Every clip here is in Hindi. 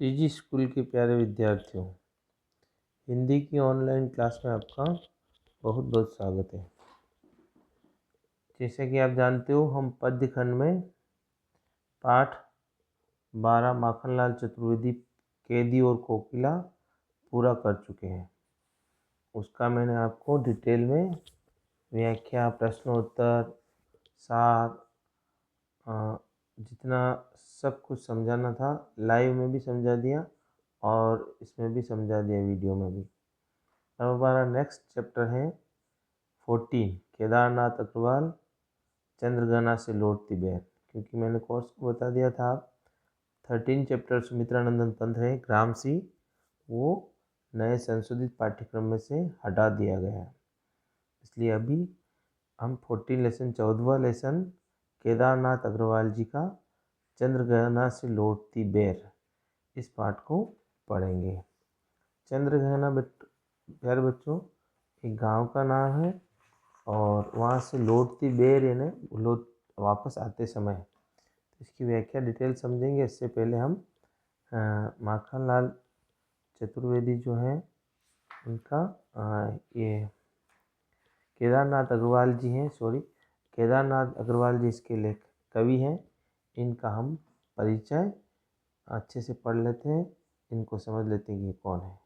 सीजी स्कूल के प्यारे विद्यार्थियों, हिंदी की ऑनलाइन क्लास में आपका बहुत बहुत स्वागत है। जैसे कि आप जानते हो, हम पद्य खंड में पाठ 12 माखनलाल चतुर्वेदी कैदी और कोकिला पूरा कर चुके हैं। उसका मैंने आपको डिटेल में व्याख्या, प्रश्नोत्तर, सार, जितना सब कुछ समझाना था लाइव में भी समझा दिया और इसमें भी समझा दिया, वीडियो में भी। अब हमारा नेक्स्ट चैप्टर है 14, केदारनाथ अग्रवाल चंद्रगना से लौटती बेर। क्योंकि मैंने कोर्स को बता दिया था, 13 चैप्टर सुमित्रानंदन पंथ है ग्रामसी, वो नए संशोधित पाठ्यक्रम में से हटा दिया गया है। इसलिए अभी हम 14 लेसन 14वां लेसन केदारनाथ अग्रवाल जी का चंद्रगना से लौटती बेर, इस पाठ को पढ़ेंगे। चंद्रगना प्यारे बच्चों एक गांव का नाम है और वहाँ से लौटती बेर यानी वापस आते समय। इसकी व्याख्या डिटेल समझेंगे। इससे पहले हम माखनलाल चतुर्वेदी जो हैं उनका ये केदारनाथ अग्रवाल जी हैं, केदारनाथ अग्रवाल जी इसके लेख कवि हैं। इनका हम परिचय अच्छे से पढ़ लेते हैं, इनको समझ लेते हैं कि ये कौन है।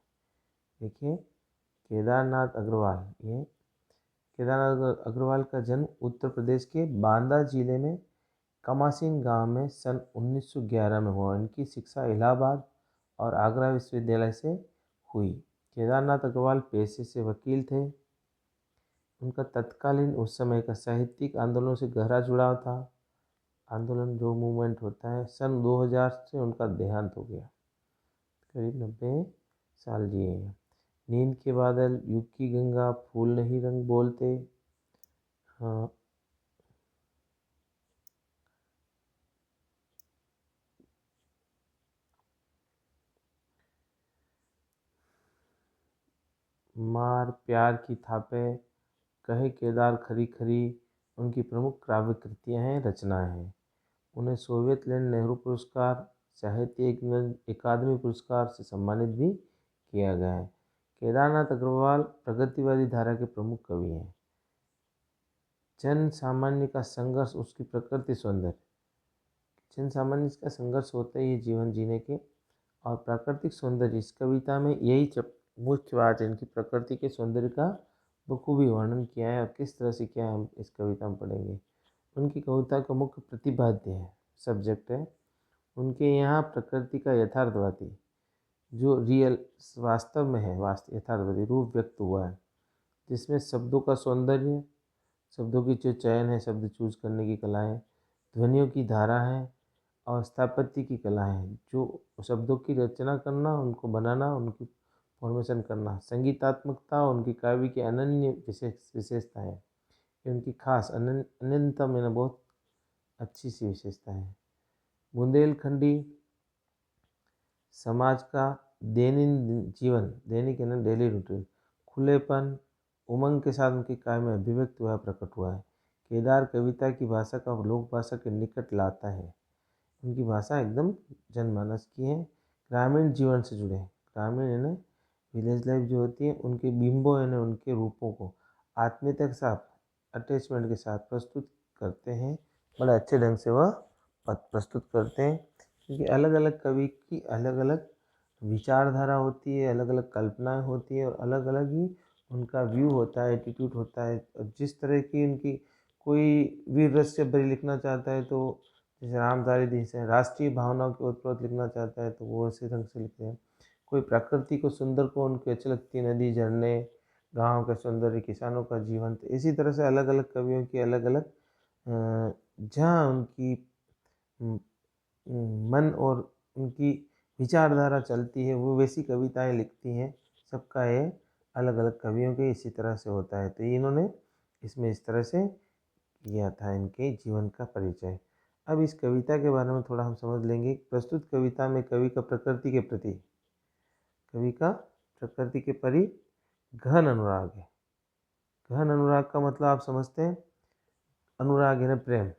देखिए, केदारनाथ अग्रवाल का जन्म उत्तर प्रदेश के बांदा जिले में कमासीन गांव में सन 1911 में हुआ। इनकी शिक्षा इलाहाबाद और आगरा विश्वविद्यालय से हुई। केदारनाथ अग्रवाल पेशे से वकील थे। उनका तत्कालीन उस समय का साहित्यिक आंदोलनों से गहरा जुड़ाव था। आंदोलन जो मूवमेंट होता है, सन 2000 से उनका देहांत हो गया। करीब 90 साल जिए हैं। नींद के बादल, युग की गंगा, फूल नहीं रंग बोलते, हाँ, मार प्यार की थापे, कहे केदार खरी खरी, उनकी प्रमुख काव्य कृतियाँ हैं, रचनाएं हैं। उन्हें सोवियत लैंड नेहरू पुरस्कार, साहित्य अकादमी पुरस्कार से सम्मानित भी किया गया है। केदारनाथ अग्रवाल प्रगतिवादी धारा के प्रमुख कवि हैं। जन सामान्य का संघर्ष, उसकी प्रकृति सौंदर्य। जन सामान्य का संघर्ष होता है ये जीवन जीने के, और प्राकृतिक सौंदर्य इस कविता में यही मुख्य बात है। इनकी प्रकृति के सौंदर्य का बखूबी वर्णन किया है और किस तरह से किया है हम इस कविता में पढ़ेंगे। उनकी कविता का मुख्य प्रतिपाद्य है, सब्जेक्ट है उनके यहाँ प्रकृति का यथार्थवादी, जो रियल वास्तव में है, यथार्थवादी रूप व्यक्त हुआ है, जिसमें शब्दों का सौंदर्य, शब्दों की जो चयन है, शब्द चूज करने की कला है, ध्वनियों की धारा है और स्थापत्य की कला है, जो शब्दों की रचना करना, उनको बनाना, उनकी फॉर्मेशन करना, संगीतात्मकता, उनकी काव्य की अनन्य विशेषता है। ये उनकी खास अनन्यतम यानी बहुत अच्छी सी विशेषता है। बुंदेलखंडी समाज का दैनिक जीवन, दैनिक यानी डेली रूटीन, खुलेपन, उमंग के साथ उनकी काव्य में अभिव्यक्त हुआ, प्रकट हुआ है। केदार कविता की भाषा का लोक भाषा के निकट लाता है। उनकी भाषा एकदम जनमानस की है, ग्रामीण जीवन से जुड़े हैं। ग्रामीण यानी विलेज लाइफ जो होती है, उनके बिंबों यानी उनके रूपों को आत्मीयता के साथ, अटैचमेंट के साथ प्रस्तुत करते हैं। बड़े अच्छे ढंग से वह प्रस्तुत करते हैं, क्योंकि अलग अलग कवि की अलग अलग विचारधारा होती है, अलग अलग कल्पनाएं होती है और अलग अलग ही उनका व्यू होता है, एटीट्यूड होता है। और जिस तरह की उनकी, कोई वीर रस से भरी लिखना चाहता है तो जैसे रामधारी देश है, राष्ट्रीय भावनाओं के ओतप्रोत लिखना चाहता है तो वो उसी ढंग से लिखते हैं। कोई प्रकृति को सुंदर को उनकी अच्छी लगती है, नदी, झरने, गाँव का सौंदर्य, किसानों का जीवन। तो इसी तरह से अलग अलग कवियों की अलग अलग जहाँ उनकी मन और उनकी विचारधारा चलती है, वो वैसी कविताएं लिखती हैं। सबका ये अलग अलग कवियों के इसी तरह से होता है। तो इन्होंने इसमें इस तरह से किया था इनके जीवन का परिचय। अब इस कविता के बारे में थोड़ा हम समझ लेंगे। प्रस्तुत कविता में कवि का प्रकृति के प्रति, कवि का प्रकृति के परि गहन अनुराग है। गहन अनुराग का मतलब आप समझते हैं, अनुराग यानी प्रेम,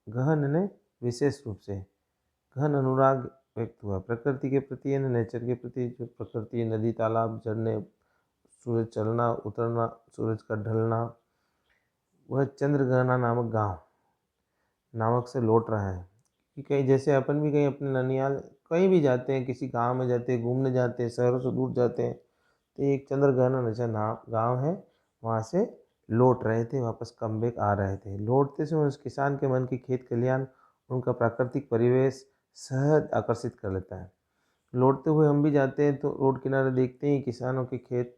गहन यानी विशेष रूप से, गहन अनुराग व्यक्त हुआ। प्रकृति के प्रति यानी नेचर के प्रति, जो प्रकृति, नदी, तालाब, झरने, सूरज चलना उतरना, सूरज का ढलना, वह चंद्रग्रहण नामक गांव नामक से लौट रहा है। कि कहीं जैसे अपन भी कहीं अपने ननिहाल कहीं भी जाते हैं, किसी गांव में जाते हैं, घूमने जाते हैं, शहरों से दूर जाते हैं, तो एक चंद्रग्रहण नशा नाम गाँव है, वहाँ से लौट रहे थे, वापस कम बैक आ रहे थे। लौटते समय उस किसान के मन की खेत खलिहान, उनका प्राकृतिक परिवेश सहज आकर्षित कर लेता है। लौटते हुए हम भी जाते हैं तो रोड किनारे देखते हैं किसानों के खेत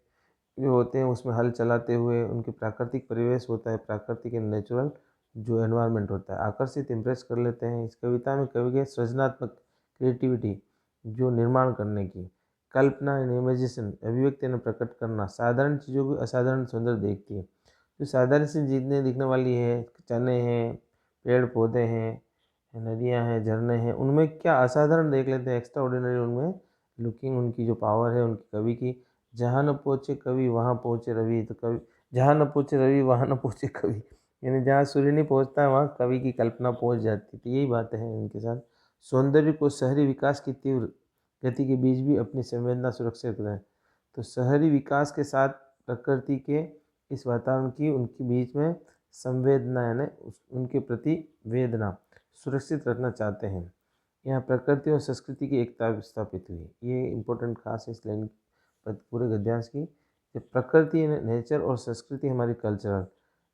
जो होते हैं, उसमें हल चलाते हुए उनके प्राकृतिक परिवेश होता है, प्राकृतिक एंड नेचुरल जो एनवायरनमेंट होता है, आकर्षित इम्प्रेस कर लेते हैं। इस कविता में कवि के सृजनात्मक क्रिएटिविटी, जो निर्माण करने की कल्पना एंड इमेजिनेशन, अभिव्यक्ति ने प्रकट करना, साधारण चीज़ों को असाधारण सुंदर देखती है। जो साधारण सी चीज़ें दिखने वाली है, चने हैं, पेड़ पौधे हैं, नदियाँ हैं, झरने हैं, उनमें क्या असाधारण देख लेते हैं, एक्स्ट्रा ऑर्डिनरी उनमें लुकिंग, उनकी जो पावर है उनकी कवि की। जहाँ न पहुँचे कवि वहाँ पहुँचे रवि, तो कवि जहाँ न पहुँचे रवि वहाँ न पहुँचे कवि, यानी जहाँ सूर्य नहीं पहुँचता है वहाँ कवि की कल्पना पहुँच जाती है। तो यही बातें हैं इनके साथ। सौंदर्य को शहरी विकास की तीव्र गति के बीच भी अपनी संवेदना सुरक्षित रखें। तो शहरी विकास के साथ प्रकृति के इस वातावरण की उनके बीच में संवेदना यानी उनके प्रति वेदना सुरक्षित रखना चाहते हैं। यहाँ प्रकृति और संस्कृति की एकता स्थापित हुई। ये इम्पोर्टेंट खास है इस लाइन पूरे गद्यांश की। जब प्रकृति नेचर और संस्कृति हमारी कल्चरल,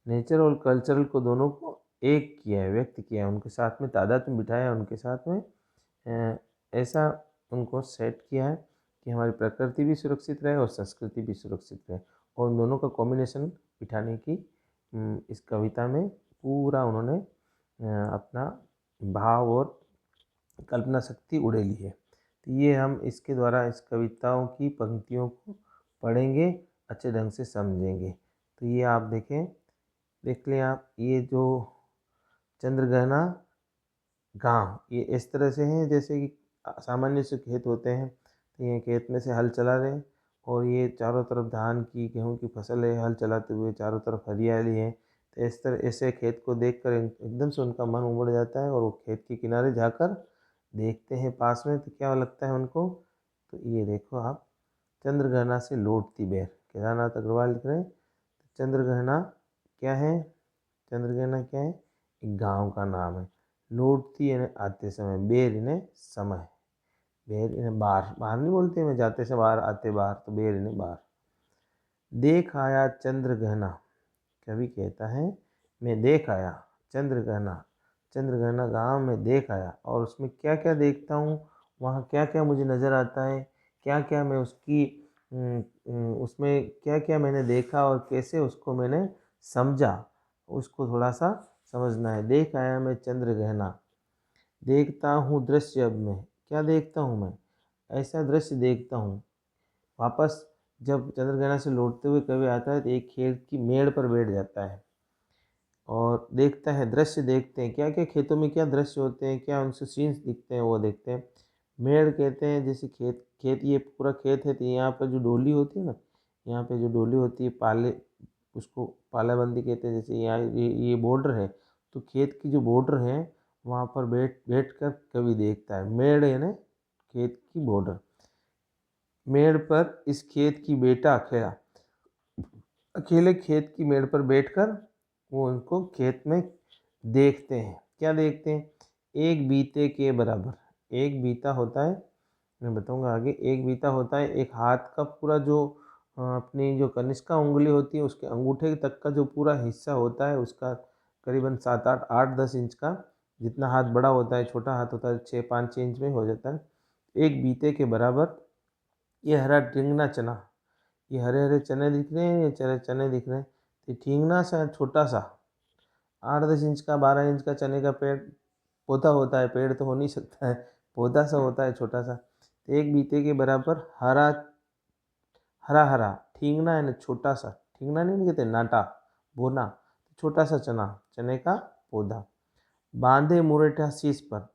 नेचर और कल्चरल को दोनों को एक किया है, व्यक्त किया है, उनके साथ में तादाद में बिठाया, उनके साथ में ऐसा उनको सेट किया है कि हमारी प्रकृति भी सुरक्षित रहे और संस्कृति भी सुरक्षित रहे, और उन दोनों का कॉम्बिनेशन बिठाने की इस कविता में पूरा उन्होंने अपना भाव और कल्पना शक्ति उड़ेली है। तो ये हम इसके द्वारा इस कविताओं की पंक्तियों को पढ़ेंगे, अच्छे ढंग से समझेंगे। तो ये आप देख लें आप, ये जो चंद्रग्रहणा गांव ये इस तरह से हैं जैसे कि सामान्य से खेत होते हैं, तो ये खेत में से हल चला रहे हैं और ये चारों तरफ धान की गेहूं की फसल है, हल चलाते हुए चारों तरफ हरियाली है। तो इस तरह ऐसे खेत को देखकर एकदम से उनका मन उमड़ जाता है और वो खेत के किनारे जाकर देखते हैं पास में, तो क्या लगता है उनको, तो ये देखो आप, चंद्रग्रहणा से लौटती बेर, केदारनाथ अग्रवाल लिख रहे हैं। चंद्रग्रहणा क्या है, चंद्रग्रहणा क्या है, एक गांव का नाम है। लौटती यानी आते समय, बेर इन्हें समय, बेर इन्हें बार, बाहर नहीं बोलते मैं जाते से बाहर आते बाहर, तो बेर इन्हें बार। देख आया चंद्रग्रहणा, कवि कहता है मैं देख आया चंद्रग्रहणा, चंद्रग्रहणा गाँव में देख आया, और उसमें क्या क्या देखता हूँ, वहाँ क्या क्या मुझे नज़र आता है, क्या क्या मैं उसकी उसमें क्या क्या मैंने देखा और कैसे उसको मैंने समझा, उसको थोड़ा सा समझना है। देख आया मैं चंद्रग्रहणा, देखता हूँ दृश्य अब मैं, क्या देखता हूँ मैं, ऐसा दृश्य देखता हूँ। वापस जब चंद्रग्रहण से लौटते हुए कवि आता है तो एक खेत की मेड़ पर बैठ जाता है और देखता है, दृश्य देखते हैं, क्या क्या खेतों में क्या दृश्य होते हैं, क्या उनसे सीन्स दिखते हैं, वो देखते हैं। मेड़ कहते हैं जैसे खेत, खेत ये पूरा खेत है, तो यहाँ पर जो डोली होती है ना, यहाँ पे जो डोली होती है पाले, उसको पालाबंदी कहते हैं। जैसे यहाँ ये बॉर्डर है, तो खेत की जो बॉर्डर है वहाँ पर बैठ कर कवि देखता है। मेड़ यानी खेत की बॉर्डर, मेड़ पर इस खेत की बेटा अकेला, अकेले खेत की मेड़ पर बैठकर वो उनको खेत में देखते हैं। क्या देखते हैं, एक बीते के बराबर, एक बीता होता है, मैं बताऊंगा आगे, एक बीता होता है एक हाथ का पूरा जो अपनी जो कनिष्का उंगली होती है उसके अंगूठे तक का जो पूरा हिस्सा होता है उसका करीबन 7 8 8 10 इंच का, जितना हाथ बड़ा होता है छोटा हाथ होता है 6 5 6 इंच में हो जाता है, एक बीते के बराबर। ये हरा टिंगना चना, ये हरे हरे चने दिख रहे हैं, ये चने दिख रहे हैं, तो ठींगना सा छोटा सा 8 10 इंच का 12 इंच का चने का पेड़ पौधा होता है, पेड़ तो हो नहीं सकता है, पौधा सा होता है छोटा सा। तो एक बीते के बराबर हरा हरा हरा ठींगना है ना, छोटा सा, ठींगना नहीं कहते, नाटा बोना, छोटा सा चना, चने का पौधा। बांधे मुरेठा शीश पर,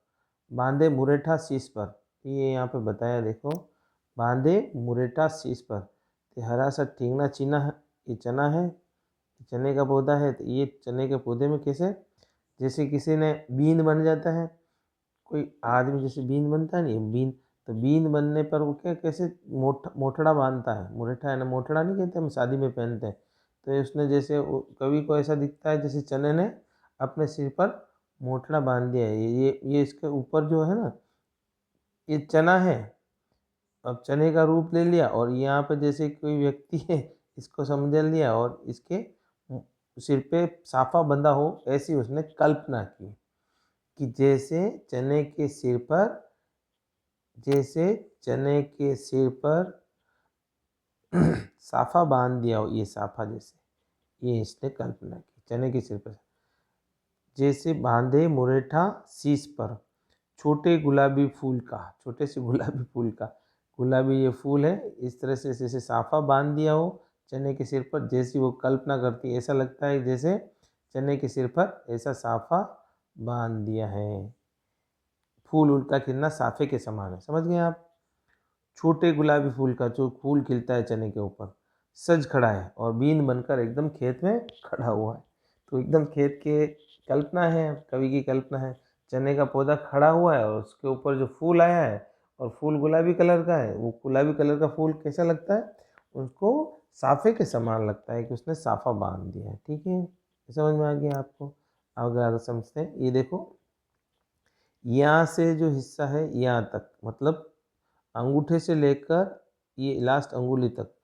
बांधे मुरेठा शीश पर, ये यहाँ पे बताया देखो, बांधे मुरेठा शीश पर, ये हरा सा ठींगना चीना है, ये चना है, चने का पौधा है। तो ये चने के पौधे में कैसे, जैसे किसी ने बीन बन जाता है, कोई आदमी जैसे बीन बनता है नहीं, बीन, तो बीन बनने पर वो क्या कैसे मोटड़ा बांधता है, मुरेठा है ना, मोटड़ा नहीं कहते हम शादी में पहनते हैं। तो उसने जैसे कवि को ऐसा दिखता है जैसे चने ने अपने सिर पर मोटड़ा बांध दिया है। ये इसके ऊपर जो है ना, ये चना है, अब चने का रूप ले लिया, और यहाँ पे जैसे कोई व्यक्ति है इसको समझ लिया, और इसके सिर पे साफा बंधा हो, ऐसी उसने कल्पना की कि जैसे चने के सिर पर साफा बांध दिया हो, ये साफा जैसे, ये इसने कल्पना की चने के सिर पर जैसे बांधे मुरेठा शीश पर छोटे गुलाबी फूल का, छोटे से गुलाबी फूल का, गुलाबी ये फूल है, इस तरह से जैसे साफा बांध दिया हो चने के सिर पर। जैसी वो कल्पना करती है, ऐसा लगता है जैसे चने के सिर पर ऐसा साफा बांध दिया है। फूल उल्टा खिलना साफे के समान है, समझ गए आप। छोटे गुलाबी फूल का जो फूल खिलता है चने के ऊपर, सज खड़ा है और बीन बनकर एकदम खेत में खड़ा हुआ है। तो एकदम खेत के कल्पना है, कवि की कल्पना है, चने का पौधा खड़ा हुआ है और उसके ऊपर जो फूल आया है, और फूल गुलाबी कलर का है, वो गुलाबी कलर का फूल कैसा लगता है, उसको साफे के समान लगता है कि उसने साफा बांध दिया है। ठीक है, समझ में आ गया आपको। अगर समझते हैं, ये देखो, यहाँ से जो हिस्सा है यहाँ तक, मतलब अंगूठे से लेकर ये लास्ट अंगुली तक,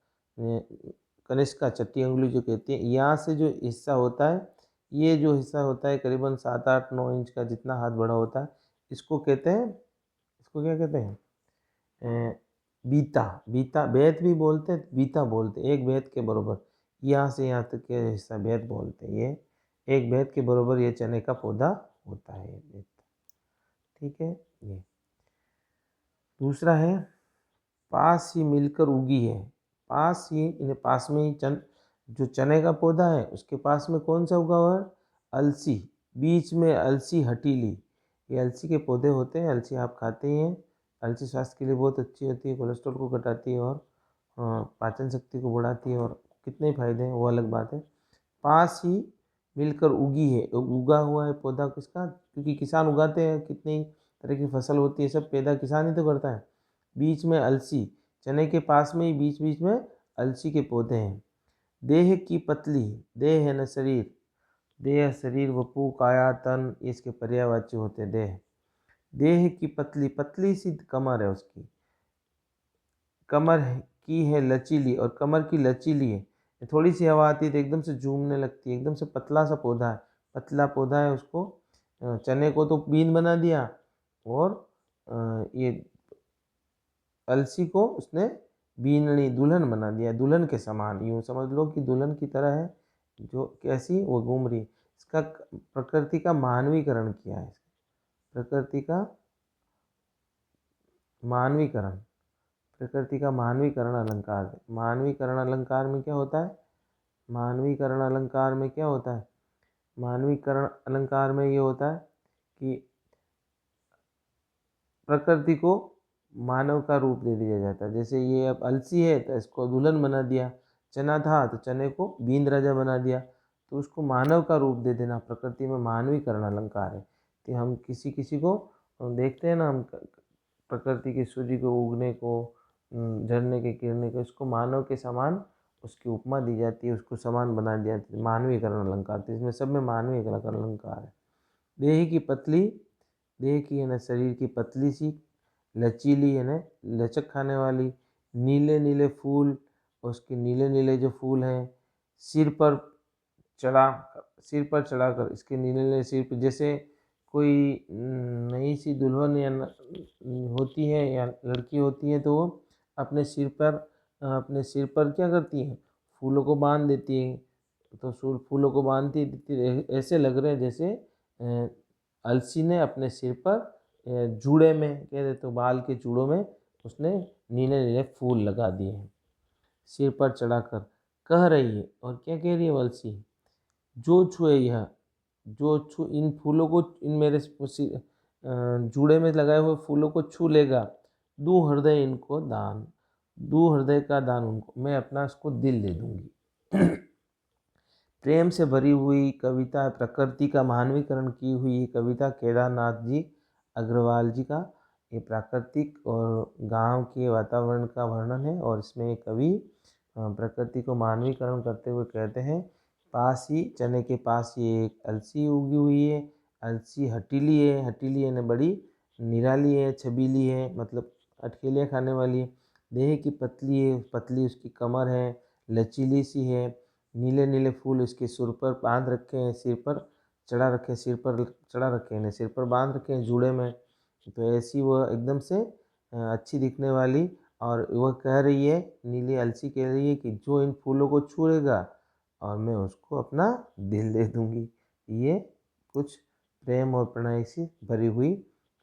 कनिष्का चट्टी अंगुली जो कहती है, यहाँ से जो हिस्सा होता है, ये जो हिस्सा होता है करीबन 7-8-9 इंच का, जितना हाथ बड़ा होता है, इसको कहते हैं, इसको क्या कहते हैं, बीता। बीता, बेत भी बोलते हैं, बीता बोलते हैं, एक बेत के बराबर। यहाँ से यहाँ तक के हिस्सा बेत बोलते हैं। ये एक बेत के बराबर ये चने का पौधा होता है, ये बेत। ठीक है, ये दूसरा है, पास ही मिलकर उगी है। पास ही, इन्हें पास में ही जो चने का पौधा है उसके पास में कौन सा उगा हुआ है, अलसी, बीच में अलसी हटीली। ये अलसी के पौधे होते हैं, अलसी आप खाते ही हैं। अलसी स्वास्थ्य के लिए बहुत अच्छी होती है, कोलेस्ट्रॉल को घटाती है, और पाचन शक्ति को बढ़ाती है, और कितने फायदे हैं वो अलग बात है। पास ही मिलकर उगी है, उगा हुआ है पौधा किसका, क्योंकि किसान उगाते हैं, कितनी तरह की फसल होती है, सब पैदा किसान ही तो करता है। बीच में अलसी, चने के पास में ही बीच बीच में अलसी के पौधे हैं। देह की पतली, देह है न शरीर, देह शरीर वपु काया तन, इसके पर्यायवाची होते हैं देह। देह की पतली, पतली सी कमर है उसकी, कमर की है लचीली, और कमर की लचीली है, थोड़ी सी हवा आती है तो एकदम से झूमने लगती है, एकदम से पतला सा पौधा है, पतला पौधा है। उसको चने को तो बीन बना दिया, और ये अलसी को उसने बीननी, दुल्हन बना दिया, दुल्हन के समान, यूँ समझ लो कि दुल्हन की तरह है, जो कैसी वो घूम रही। इसका प्रकृति का मानवीकरण किया है, प्रकृति का मानवीकरण, प्रकृति का मानवीकरण अलंकार है। मानवीकरण अलंकार में क्या होता है, मानवीकरण अलंकार में क्या होता है, मानवीकरण अलंकार में ये होता है कि प्रकृति को मानव का रूप दे दिया जाता है। जैसे ये अब अलसी है तो इसको दुल्हन बना दिया, चना था तो चने को बींद राजा बना दिया, तो उसको मानव का रूप दे देना प्रकृति में मानवीकरण अलंकार है। तो हम किसी किसी को देखते हैं ना, हम प्रकृति के सूर्य को उगने को, झरने के गिरने को, इसको मानव के समान उसकी उपमा दी जाती है, उसको समान बना दिया जाती है, मानवीकरण अलंकार। तो इसमें सब में मानवीकरण अलंकार है। देह की पतली, देह की है ना शरीर की पतली सी, लचीली है ना, लचक खाने वाली, नीले नीले फूल, उसके नीले नीले जो फूल हैं, सिर पर चढ़ा, सिर पर चढ़ाकर, इसके नीले नीले सिर पर, जैसे कोई नई सी दुल्हन या होती है या लड़की होती है, तो वो अपने सिर पर क्या करती है, फूलों को बांध देती है। तो फूलों को बांधती ऐसे लग रहे हैं जैसे अलसी ने अपने सिर पर जूड़े में, कह दे तो बाल के जूड़ों में उसने नीले नीले फूल लगा दिए हैं, सिर पर चढ़ाकर कह रही है। और क्या कह रही है वो अलसी, जो छुए यह, जो छू इन फूलों को, इन मेरे जूड़े में लगाए हुए फूलों को छू लेगा, दूँ हृदय इनको दान, दूँ हृदय का दान उनको, मैं अपना उसको दिल दे दूंगी। प्रेम से भरी हुई कविता, प्रकृति का मानवीकरण की हुई कविता केदारनाथ जी अग्रवाल जी का ये प्राकृतिक और गांव के वातावरण का वर्णन है। और इसमें कवि प्रकृति को मानवीकरण करते हुए कहते हैं, पास ही चने के पास ही एक अलसी उगी हुई है, अलसी हटीली है, हटीली है न बड़ी निराली है, छबीली है, मतलब अटकेलियाँ खाने वाली है। देह की पतली है, पतली उसकी कमर है, लचीली सी है। नीले नीले फूल उसके सिर पर बांध रखे हैं, सिर पर चढ़ा रखे हैं, सिर पर चढ़ा रखे हैं, सिर पर बांध रखे हैं जूड़े में। तो ऐसी वह एकदम से अच्छी दिखने वाली, और वह कह रही है, नीली अलसी कह रही है कि जो इन फूलों को छुएगा और मैं उसको अपना दिल दे दूंगी। ये कुछ प्रेम और प्रणय से भरी हुई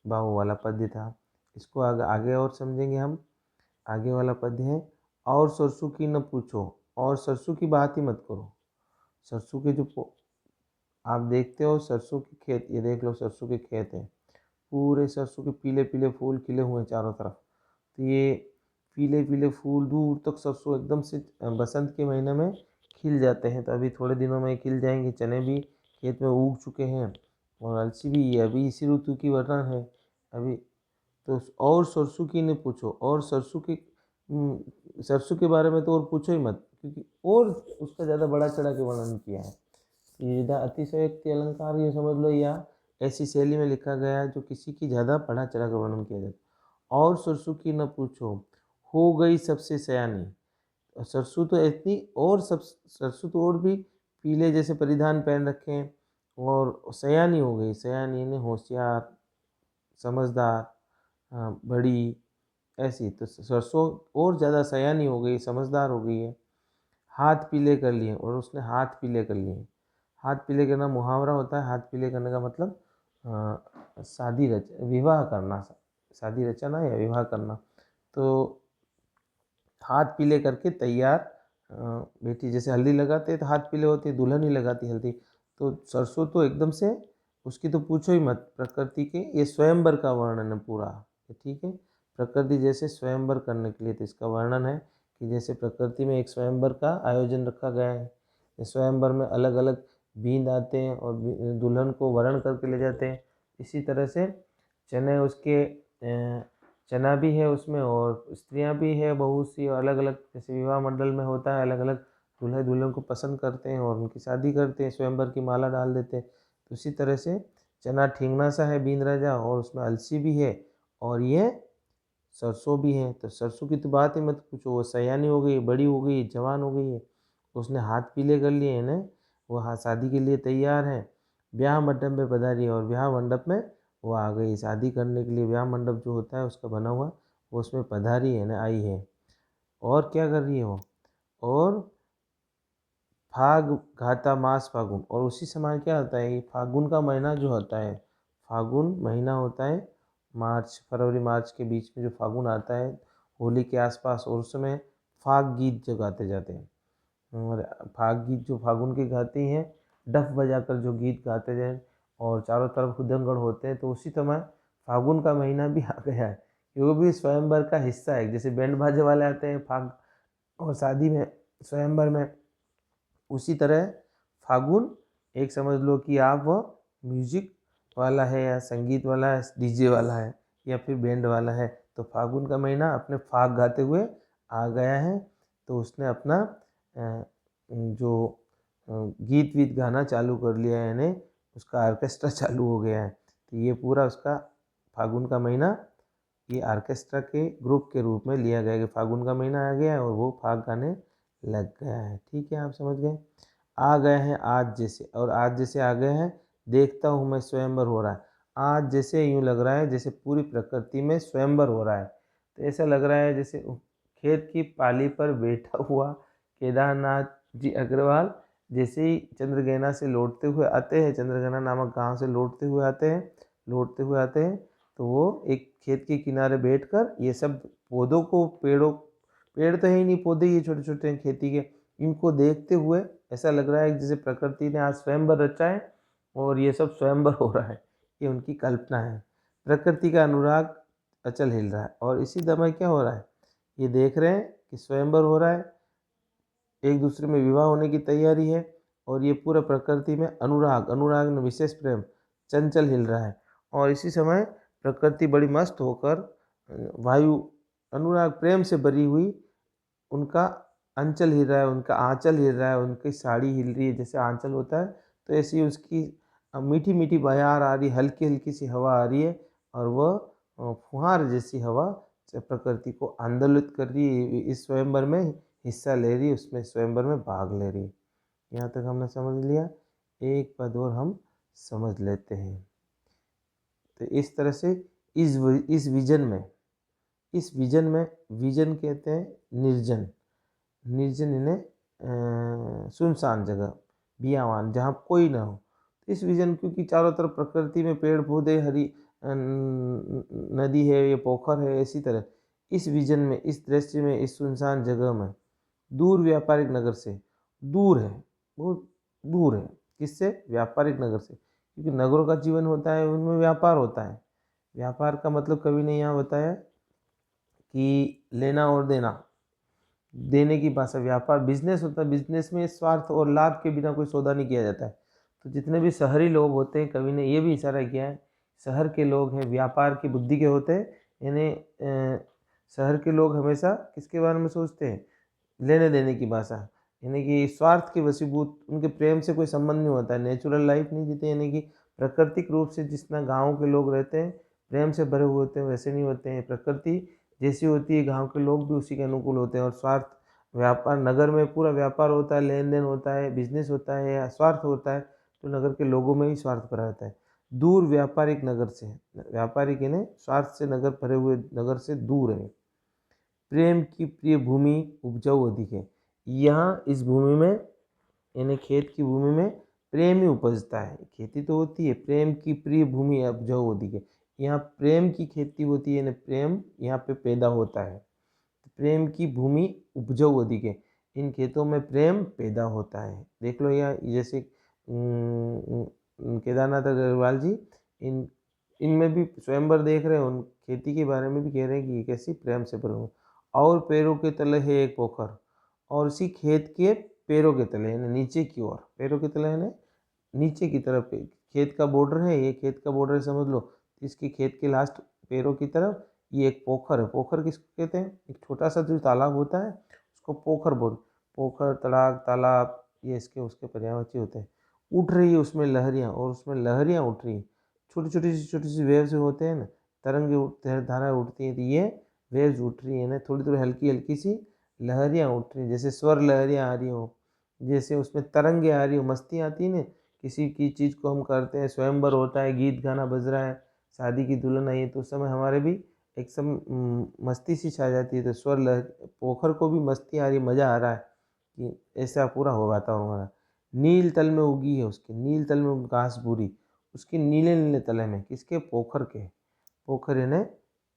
भाव वाला पद्य था। इसको आगे और समझेंगे हम। आगे वाला पद्य है, और सरसों की न पूछो, और सरसों की बात ही मत करो। सरसों के जो आप देखते हो सरसों के खेत, ये देख लो सरसों के खेत हैं, पूरे सरसों के पीले पीले फूल खिले हुए हैं चारों तरफ। तो ये पीले पीले फूल दूर तक सरसों एकदम से बसंत के महीने में खिल जाते हैं। तो अभी थोड़े दिनों में खिल जाएंगे। चने भी खेत में उग चुके हैं और अलसी भी ये अभी इसी ऋतु की वर्णन है अभी। तो और सरसों की नहीं पूछो, और सरसों के बारे में तो और पूछो ही मत, क्योंकि और उसका ज़्यादा बड़ा चढ़ा के वर्णन किया है। ये अतिशयोक्ति अलंकार ये समझ लो, या ऐसी शैली में लिखा गया है जो किसी की ज़्यादा बढ़ा चढ़ा कर वर्णन किया जाता है। और सरसों की न पूछो, हो गई सबसे सयानी। सरसों तो इतनी, और सब सरसों तो और भी पीले जैसे परिधान पहन रखे हैं, और सयानी हो गई। सयानी यानी होशियार, समझदार, बड़ी, ऐसी। तो सरसों और ज़्यादा सयानी हो गई, समझदार हो गई है। हाथ पीले कर लिए, और उसने हाथ पीले कर लिए। हाथ पीले करना मुहावरा होता है। हाथ पीले करने का मतलब विवाह करना, शादी रचना या विवाह करना। तो हाथ पीले करके तैयार, बेटी जैसे हल्दी लगाते हैं तो हाथ पीले होते हैं, दुल्हन ही लगाती हल्दी। तो सरसों तो एकदम से उसकी तो पूछो ही मत। प्रकृति के ये स्वयंवर का वर्णन है पूरा, ठीक है। प्रकृति जैसे स्वयंवर करने के लिए, तो इसका वर्णन है कि जैसे प्रकृति में एक स्वयंवर का आयोजन रखा गया है। इस स्वयंवर में अलग अलग बींद आते हैं और दुल्हन को वरण करके ले जाते हैं। इसी तरह से चने उसके चना भी है उसमें, और स्त्रियां भी है बहुत सी, अलग अलग, जैसे विवाह मंडल में होता है, अलग अलग दूल्हे दुल्हन को पसंद करते हैं और उनकी शादी करते हैं, स्वयंवर की माला डाल देते हैं। तो इसी तरह से चना ठींगना सा है बींद राजा, और उसमें अलसी भी है, और ये सरसों भी है। तो सरसों की तो बात ही मत पूछो, वो सयानी हो गई, बड़ी हो गई, जवान हो गई है। उसने हाथ पीले कर लिए हैं ना, वो हाथ शादी के लिए तैयार है। ब्याह मंडप में पधारी है, और ब्याह मंडप में वो आ गई शादी करने के लिए। ब्याह मंडप जो होता है उसका बना हुआ, वो उसमें पधारी है ना, आई है। और क्या कर रही है वो, और फाग घाता मास फागुन। और उसी समय क्या होता है, फागुन का महीना जो होता है, फागुन महीना होता है, मार्च फरवरी मार्च के बीच में जो फागुन आता है, होली के आसपास, और उस समय फाग गीत जो गाते जाते हैं। और फाग गीत जो फागुन की गाती हैं, डफ बजाकर जो गीत गाते जाए और चारों तरफ हुदंगड़ होते हैं, तो उसी समय फागुन का महीना भी आ गया है। वो भी स्वयंवर का हिस्सा है। जैसे बैंड बाजे वाले आते हैं फाग और शादी में, स्वयंवर में, उसी तरह फागुन एक समझ लो कि आप वो म्यूजिक वाला है, या संगीत वाला है, डीजे वाला है, या फिर बैंड वाला है। तो फागुन का महीना अपने फाग गाते हुए आ गया है। तो उसने अपना जो गीत वीत गाना चालू कर लिया है, यानी उसका ऑर्केस्ट्रा चालू हो गया है। तो ये पूरा उसका फागुन का महीना ये ऑर्केस्ट्रा के ग्रुप के रूप में लिया गया कि फागुन का महीना आ गया है और वो फाग गाने लग गया है। ठीक है, आप समझ गए। आ गए हैं आज जैसे, और आज जैसे आ गए हैं, देखता हूँ मैं स्वयंवर हो रहा है। आज जैसे यूँ लग रहा है जैसे पूरी प्रकृति में स्वयंवर हो रहा है। तो ऐसा लग रहा है जैसे खेत की पाली पर बैठा हुआ केदारनाथ जी अग्रवाल जैसे ही चंद्रगेना से लौटते हुए आते हैं, चंद्रगेना नामक गांव से लौटते हुए आते हैं, तो वो एक खेत के किनारे बैठकर ये सब पौधों को, पेड़ तो है ही नहीं, पौधे ये छोटे छोटे हैं खेती के, इनको देखते हुए ऐसा लग रहा है जैसे प्रकृति ने आज स्वयंवर रचा है और ये सब स्वयंवर हो रहा है। ये उनकी कल्पना है। प्रकृति का अनुराग अचल हिल रहा है, और इसी समय क्या हो रहा है, ये देख रहे हैं कि स्वयंवर हो रहा है, एक दूसरे में विवाह होने की तैयारी है, और ये पूरा प्रकृति में अनुराग में विशेष प्रेम चंचल हिल रहा है। और इसी समय प्रकृति बड़ी मस्त होकर वायु अनुराग प्रेम से भरी हुई उनका अंचल हिल रहा है, उनका आंचल हिल रहा है, उनकी साड़ी हिल रही है, जैसे आंचल होता है तो ऐसी उसकी मीठी मीठी बयार आ रही, हल्की हल्की सी हवा आ रही है और वह फुहार जैसी हवा प्रकृति को आंदोलित कर रही है, इस स्वयंवर में हिस्सा ले रही है, उसमें स्वयंवर में भाग ले रही है। यहाँ तक हमने समझ लिया। एक पद और हम समझ लेते हैं। तो इस तरह से इस विजन में विजन कहते हैं निर्जन, निर्जन इन्हें सुनसान जगह, बियावान, जहाँ कोई ना हो। इस विजन, क्योंकि चारों तरफ प्रकृति में पेड़ पौधे, हरी नदी है, ये पोखर है, इसी तरह इस विजन में, इस दृश्य में, इस सुनसान जगह में दूर व्यापारिक नगर से, दूर है, बहुत दूर है। किससे? व्यापारिक नगर से, क्योंकि नगरों का जीवन होता है, उनमें व्यापार होता है। व्यापार का मतलब कभी ने यहाँ बताया कि लेना और देना, देने की भाषा व्यापार, बिजनेस होता है। बिजनेस में स्वार्थ और लाभ के बिना कोई सौदा नहीं किया जाता है। तो जितने भी शहरी लोग होते हैं, कवि ने ये भी इशारा किया है, शहर के लोग हैं व्यापार की बुद्धि के होते हैं, यानी शहर के लोग हमेशा किसके बारे में सोचते हैं? लेने देने की भाषा, यानी कि स्वार्थ के वशीभूत, उनके प्रेम से कोई संबंध नहीं होता है, नेचुरल लाइफ नहीं जीते, यानी कि प्राकृतिक रूप से जितना गाँव के लोग रहते हैं, प्रेम से भरे हुए होते हैं, वैसे नहीं होते हैं। प्रकृति जैसी होती है, गांव के लोग भी उसी के अनुकूल होते हैं। और स्वार्थ, व्यापार, नगर में पूरा व्यापार होता है, लेन देन होता है, बिजनेस होता है, या स्वार्थ होता है, तो नगर के लोगों में ही स्वार्थ भरा रहता है। दूर व्यापारिक नगर से, व्यापारिक इन्हें स्वार्थ से नगर भरे हुए नगर से दूर है। प्रेम की प्रिय भूमि उपजाऊ अधिक है। यहाँ इस भूमि में, यानी खेत की भूमि में प्रेम ही उपजता है। खेती तो होती है, प्रेम की प्रिय भूमि उपजाऊ अधिक है। यहाँ प्रेम की खेती होती है, यानी प्रेम यहाँ पे पैदा होता है। प्रेम की भूमि उपजाऊ अधिक है, इन खेतों में प्रेम पैदा होता है। देख लो यहाँ, जैसे केदारनाथ अग्रवाल जी, इनमें भी स्वयंवर देख रहे हैं, उन खेती के बारे में भी कह रहे हैं कि कैसी प्रेम से भरे। और पैरों के तले है एक पोखर, और उसी खेत के पैरों के तले, यानी नीचे की ओर, पैरों के तले यानी नीचे की तरफ खेत का बॉर्डर है, ये खेत का बॉर्डर समझ लो। इसके खेत के लास्ट पैरों की तरफ ये एक पोखर है। पोखर किसको कहते हैं? एक छोटा सा जो तालाब होता है उसको पोखर बोल, पोखर, तड़ाग, तालाब, ये इसके उसके पर्यायवाची होते हैं। उठ रही है उसमें लहरियाँ, और उसमें लहरियाँ उठ रही हैं, छोटी सी वेव्स होते हैं ना, तरंगे उठते, धाराएँ उठती हैं, तो ये वेव्स उठ रही है ना, थोड़ी थोड़ी हल्की हल्की सी लहरियाँ उठ रही हैं, जैसे स्वर लहरियाँ आ रही हो, जैसे उसमें तरंगे आ रही हो, मस्ती आती है ना। किसी की चीज़ को हम करते हैं, स्वयंवर होता है, गीत गाना बज रहा है, शादी की दुल्हन आई है, तो उस समय हमारे भी एक सब मस्ती सी छा जाती है। तो स्वर लहर, पोखर को भी मस्ती आ रही, मज़ा आ रहा है कि ऐसा पूरा हो वातावरण हमारा। नील तल में उगी है, उसके नील तल में घास भूरी, उसके नीले नीले तले में, किसके? पोखर के। पोखर यानी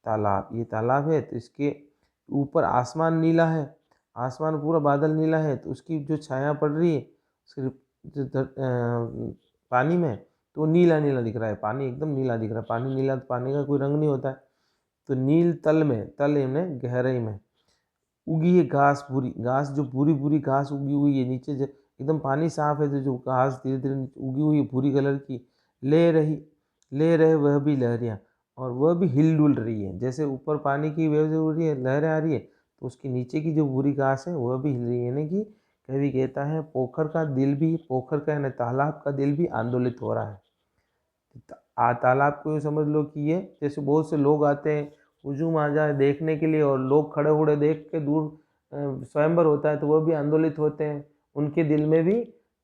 तालाब, ये तालाब है, तो इसके ऊपर आसमान नीला है, आसमान पूरा बादल नीला है, तो उसकी जो छाया पड़ रही है उसके पानी में, तो नीला नीला दिख रहा है, पानी एकदम नीला दिख रहा है। पानी नीला, तो पानी का कोई रंग नहीं होता है। तो नील तल में, तल यानी गहराई में, उगी है घास भूरी, घास जो भूरी भूरी घास उगी हुई है नीचे, एकदम पानी साफ है, तो जो घास धीरे धीरे उगी हुई है भूरी कलर की, ले रहे वह भी लहरियाँ, और वह भी हिल डुल रही है। जैसे ऊपर पानी की वेव हो रही है, लहरें आ रही है, तो उसके नीचे की जो भूरी घास है वह भी हिल रही है। यानी कि कवि कहता है पोखर का दिल भी, पोखर का यानी तालाब का दिल भी आंदोलित हो रहा है। तालाब को यूँ समझ लो कि ये जैसे बहुत से लोग आते हैं, हुजूम आ जाए देखने के लिए, और लोग खड़े खड़े देख के दूर स्वयंवर होता है, तो वह भी आंदोलित होते हैं, उनके दिल में भी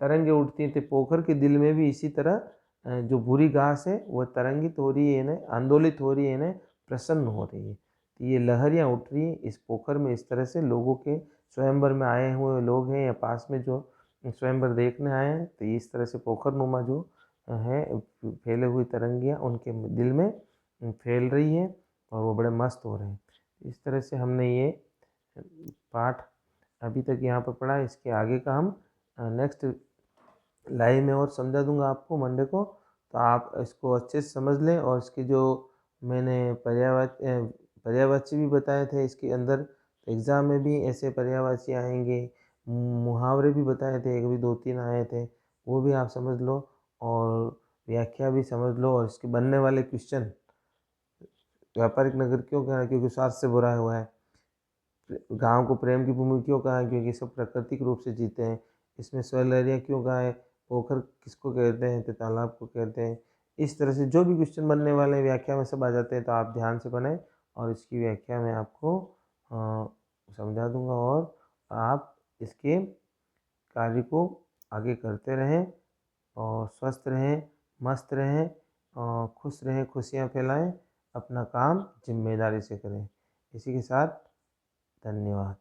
तरंगे उठती हैं। तो पोखर के दिल में भी इसी तरह जो बुरी घास है वह तरंगित हो रही है, इन्हें आंदोलित हो रही है, इन्हें प्रसन्न हो रही है। तो ये लहरियाँ उठ रही हैं इस पोखर में। इस तरह से लोगों के, स्वयंवर में आए हुए लोग हैं या पास में जो स्वयंवर देखने आए हैं, तो इस तरह से पोखर नुमा जो है फैले हुई तरंगियाँ उनके दिल में फैल रही है, और वो बड़े मस्त हो रहे हैं। इस तरह से हमने ये पाठ अभी तक यहाँ पर पढ़ा। इसके आगे का हम नेक्स्ट लाइव में और समझा दूंगा आपको मंडे को, तो आप इसको अच्छे से समझ लें। और इसके जो मैंने पर्यायवाची भी बताए थे इसके अंदर, एग्ज़ाम में भी ऐसे पर्यायवाची आएंगे, मुहावरे भी बताए थे, एक भी 2-3 आए थे, वो भी आप समझ लो, और व्याख्या भी समझ लो, और इसके बनने वाले क्वेश्चन व्यापारिक नगर क्यों कहा है? क्योंकि स्वार्थ से भरा हुआ है। गाँव को प्रेम की भूमि क्यों कहा है? क्योंकि सब प्राकृतिक रूप से जीते हैं। इसमें स्वलहरियाँ क्यों कहा है? पोखर किसको कहते हैं तो तालाब को कहते हैं। इस तरह से जो भी क्वेश्चन बनने वाले हैं व्याख्या में सब आ जाते हैं, तो आप ध्यान से पढ़ें और इसकी व्याख्या मैं आपको समझा दूंगा और आप इसके कार्य को आगे करते रहें और स्वस्थ रहें, मस्त रहें और खुश रहें, खुशियाँ फैलाएं, अपना काम जिम्मेदारी से करें। इसी के साथ धन्यवाद।